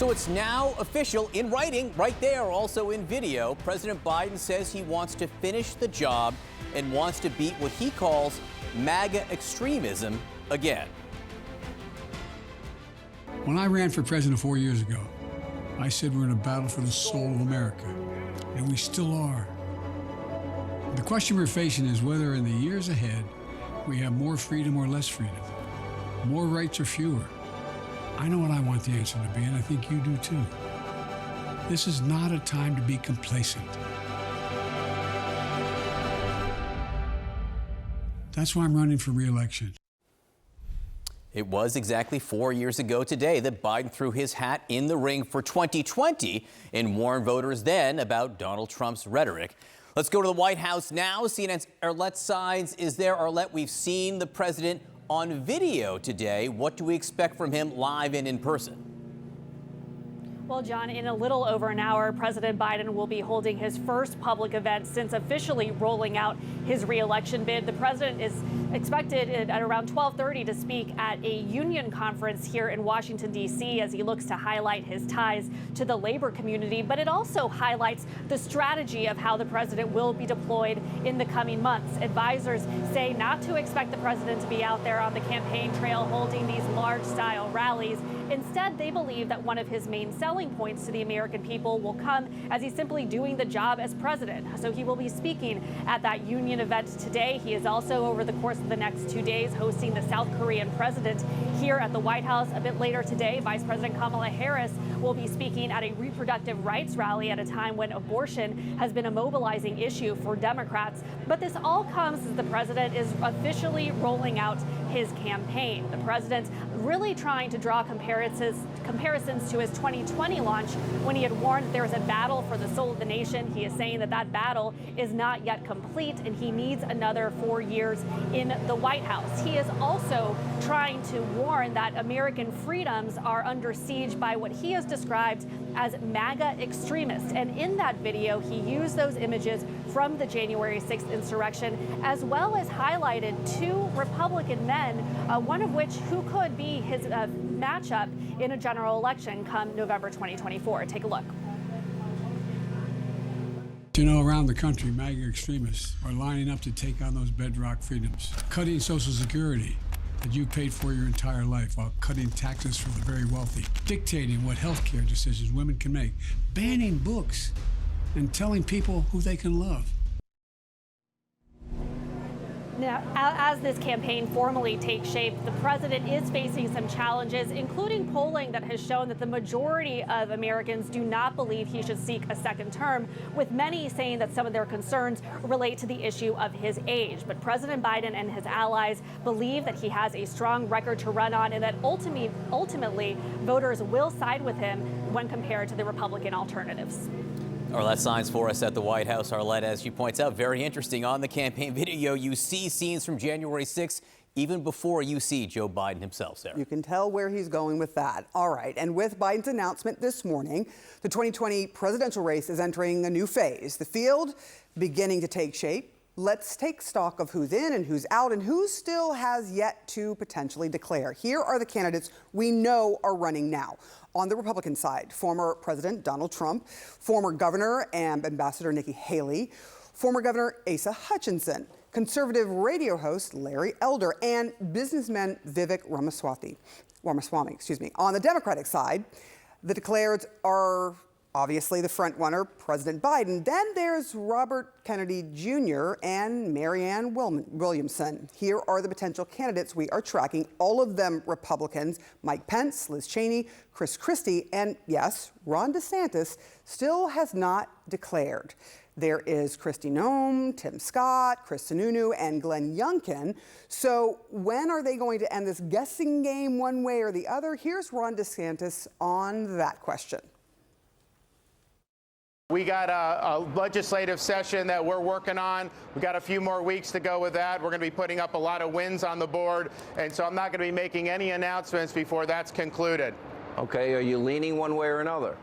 So it's now official in writing, right there, also in video. President Biden says he wants to finish the job and wants to beat what he calls MAGA extremism again. When I ran for president 4 years ago, I said we're in a battle for the soul of America, and we still are. The question we're facing is whether in the years ahead we have more freedom or less freedom, more rights or fewer. I know what I want the answer to be, and I think you do too. This is not a time to be complacent. That's why I'm running for re-election. It was exactly 4 years ago today that Biden threw his hat in the ring for 2020 and warned voters then about Donald Trump's rhetoric. Let's go to the White House now. CNN's Arlette Saenz is there. Arlette, we've seen the president on video today. What do we expect from him live and in person? Well, John, in a little over an hour, President Biden will be holding his first public event since officially rolling out his re-election bid. The president is expected at around 12:30 to speak at a union conference here in Washington, D.C., as he looks to highlight his ties to the labor community. But it also highlights the strategy of how the president will be deployed in the coming months. Advisors say not to expect the president to be out there on the campaign trail holding these large-style rallies. Instead, they believe that one of his main selling points to the American people will come as he's simply doing the job as president. So he will be speaking at that union event today. He is also, over the course of the next 2 days, hosting the South Korean president here at the White House. A bit later today, Vice President Kamala Harris will be speaking at a reproductive rights rally at a time when abortion has been a mobilizing issue for Democrats. But this all comes as the president is officially rolling out his campaign. The president really trying to draw comparisons to his 2020 launch when he had warned that there was a battle for the soul of the nation. He is saying that that battle is not yet complete and he needs another 4 years in the White House. He is also trying to warn that American freedoms are under siege by what he has described as MAGA extremists. And in that video, he used those images from the January 6th insurrection, as well as highlighted two Republican men, one of which who could be his matchup in a general election come November 2024. Take a look. You know, around the country, MAGA extremists are lining up to take on those bedrock freedoms, cutting Social Security that you paid for your entire life while cutting taxes for the very wealthy, dictating what health care decisions women can make, banning books, and telling people who they can love. Now, as this campaign formally takes shape, the president is facing some challenges, including polling that has shown that the majority of Americans do not believe he should seek a second term, with many saying that some of their concerns relate to the issue of his age. But President Biden and his allies believe that he has a strong record to run on and that ultimately voters will side with him when compared to the Republican alternatives. Arlette Saenz for us at the White House. Arlette, as she points out, very interesting. On the campaign video, you see scenes from January 6th, even before you see Joe Biden himself, Sarah. You can tell where he's going with that. All right. And with Biden's announcement this morning, the 2020 presidential race is entering a new phase. The field beginning to take shape. Let's take stock of who's in and who's out and who still has yet to potentially declare. Here are the candidates we know are running now. On the Republican side, former President Donald Trump, former Governor and Ambassador Nikki Haley, former Governor Asa Hutchinson, conservative radio host Larry Elder, and businessman Vivek Ramaswamy. On the Democratic side, the declareds are obviously the front runner, President Biden. Then there's Robert Kennedy Jr. and Marianne Williamson. Here are the potential candidates we are tracking, all of them Republicans: Mike Pence, Liz Cheney, Chris Christie, and yes, Ron DeSantis still has not declared. There is Kristi Noem, Tim Scott, Chris Sununu, and Glenn Youngkin. So when are they going to end this guessing game one way or the other? Here's Ron DeSantis on that question. We got a legislative session that we're working on. We got a few more weeks to go with that. We're going to be putting up a lot of wins on the board, and so I'm not going to be making any announcements before that's concluded. Okay, are you leaning one way or another?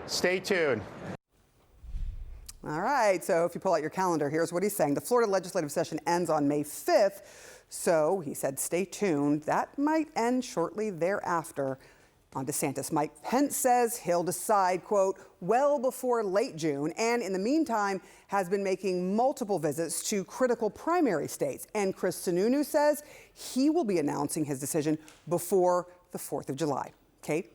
Stay tuned. All right, so if you pull out your calendar, here's what he's saying. The Florida legislative session ends on May 5th, so he said stay tuned. That might end shortly thereafter. On DeSantis, Mike Pence says he'll decide, quote, well before late June, and in the meantime has been making multiple visits to critical primary states. And Chris Sununu says he will be announcing his decision before the 4th of July. Kate?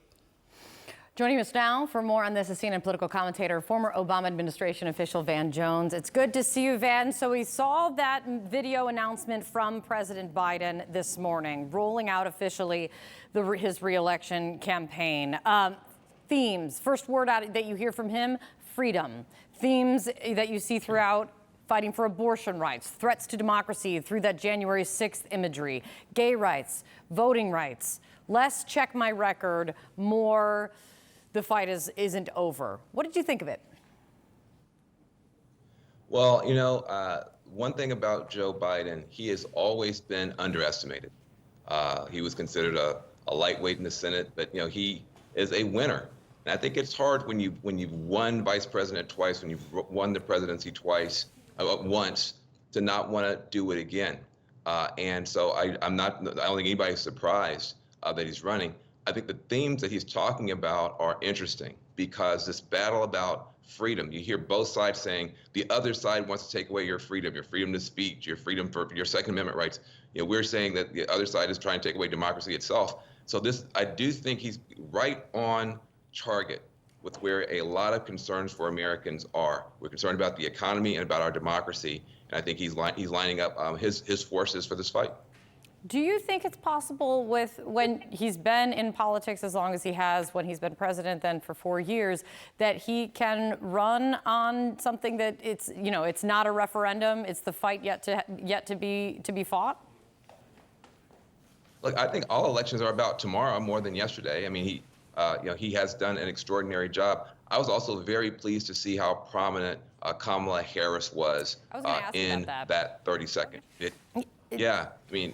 Joining us now for more on this is CNN political commentator, former Obama administration official Van Jones. It's good to see you, Van. So we saw that video announcement from President Biden this morning, rolling out officially his re-election campaign. Themes, first word out that you hear from him, freedom. Themes that you see throughout: fighting for abortion rights, threats to democracy through that January 6th imagery, gay rights, voting rights, less check my record, more the fight isn't over. What did you think of it? Well, one thing about Joe Biden, he has always been underestimated. He was considered a lightweight in the Senate, but he is a winner. And I think it's hard when you've won vice president twice, when you've won the presidency once, to not want to do it again. And so I don't think anybody's surprised that he's running. I think the themes that he's talking about are interesting because this battle about freedom, you hear both sides saying the other side wants to take away your freedom to speech, your freedom for your Second Amendment rights. We're saying that the other side is trying to take away democracy itself. So I do think he's right on target with where a lot of concerns for Americans are. We're concerned about the economy and about our democracy, and I think he's lining up his forces for this fight. Do you think it's possible when he's been in politics as long as he has, when he's been president then for 4 years, that he can run on something that it's not a referendum, it's the fight yet to be fought? Look, I think all elections are about tomorrow more than yesterday. I mean, he has done an extraordinary job. I was also very pleased to see how prominent Kamala Harris was in that 30-second. Yeah,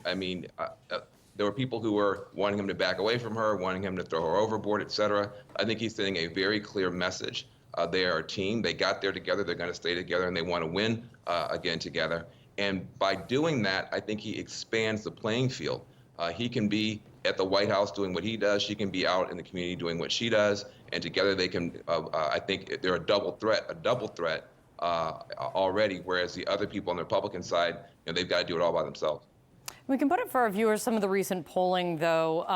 I mean, there were people who were wanting him to back away from her, wanting him to throw her overboard, et cetera. I think he's sending a very clear message. They are a team. They got there together. They're going to stay together, and they want to win again together. And by doing that, I think he expands the playing field. He can be at the White House doing what he does. She can be out in the community doing what she does. And together they can, I think they're a double threat already, whereas the other people on the Republican side, they've got to do it all by themselves. We can put it for our viewers, some of the recent polling, though,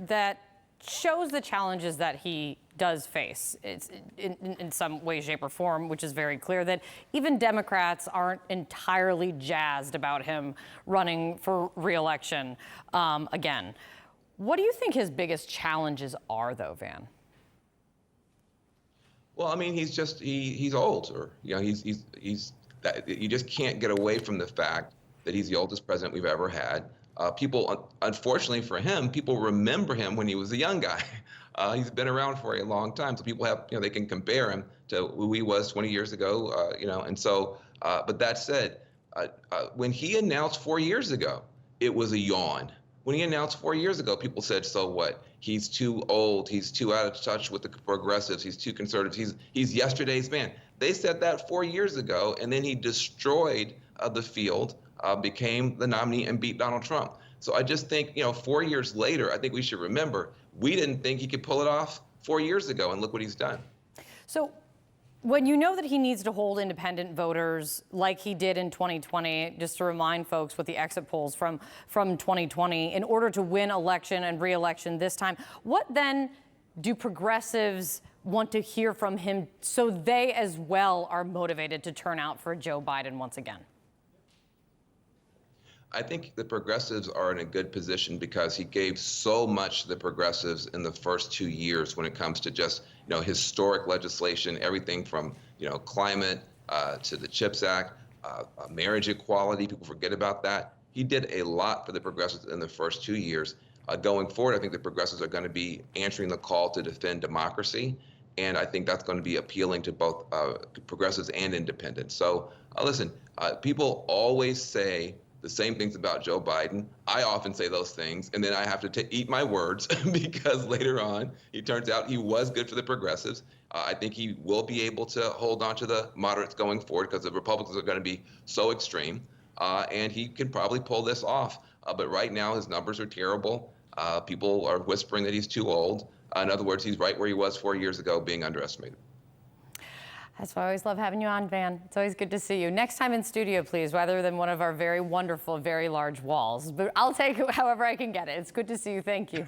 that shows the challenges that he does face. It's in some way, shape, or form, which is very clear that even Democrats aren't entirely jazzed about him running for re-election again. What do you think his biggest challenges are, though, Van? Well, I mean, he's old, or you just can't get away from the fact that he's the oldest president we've ever had. People, unfortunately for him, people remember him when he was a young guy. He's been around for a long time, so people have, they can compare him to who he was 20 years ago, and so, but that said, when he announced 4 years ago, it was a yawn. When he announced 4 years ago, people said, so what? He's too old. He's too out of touch with the progressives. He's too conservative. He's yesterday's man. They said that 4 years ago, and then he destroyed the field, became the nominee, and beat Donald Trump. So I just think, 4 years later, I think we should remember, we didn't think he could pull it off 4 years ago, and look what he's done. So when you know that he needs to hold independent voters like he did in 2020, just to remind folks what the exit polls from 2020, in order to win election and re-election this time, what then do progressives want to hear from him so they as well are motivated to turn out for Joe Biden once again? I think the progressives are in a good position because he gave so much to the progressives in the first 2 years when it comes to just, historic legislation, everything from, climate to the CHIPS Act, marriage equality. People forget about that. He did a lot for the progressives in the first 2 years. Going forward, I think the progressives are going to be answering the call to defend democracy. And I think that's going to be appealing to both progressives and independents. So listen, people always say the same things about Joe Biden. I often say those things, and then I have to eat my words because later on, it turns out he was good for the progressives. I think he will be able to hold on to the moderates going forward because the Republicans are going to be so extreme, and he can probably pull this off. But right now, his numbers are terrible. People are whispering that he's too old. In other words, he's right where he was 4 years ago, being underestimated. That's why I always love having you on, Van. It's always good to see you. Next time in studio, please, rather than one of our very wonderful, very large walls. But I'll take it however I can get it. It's good to see you. Thank you.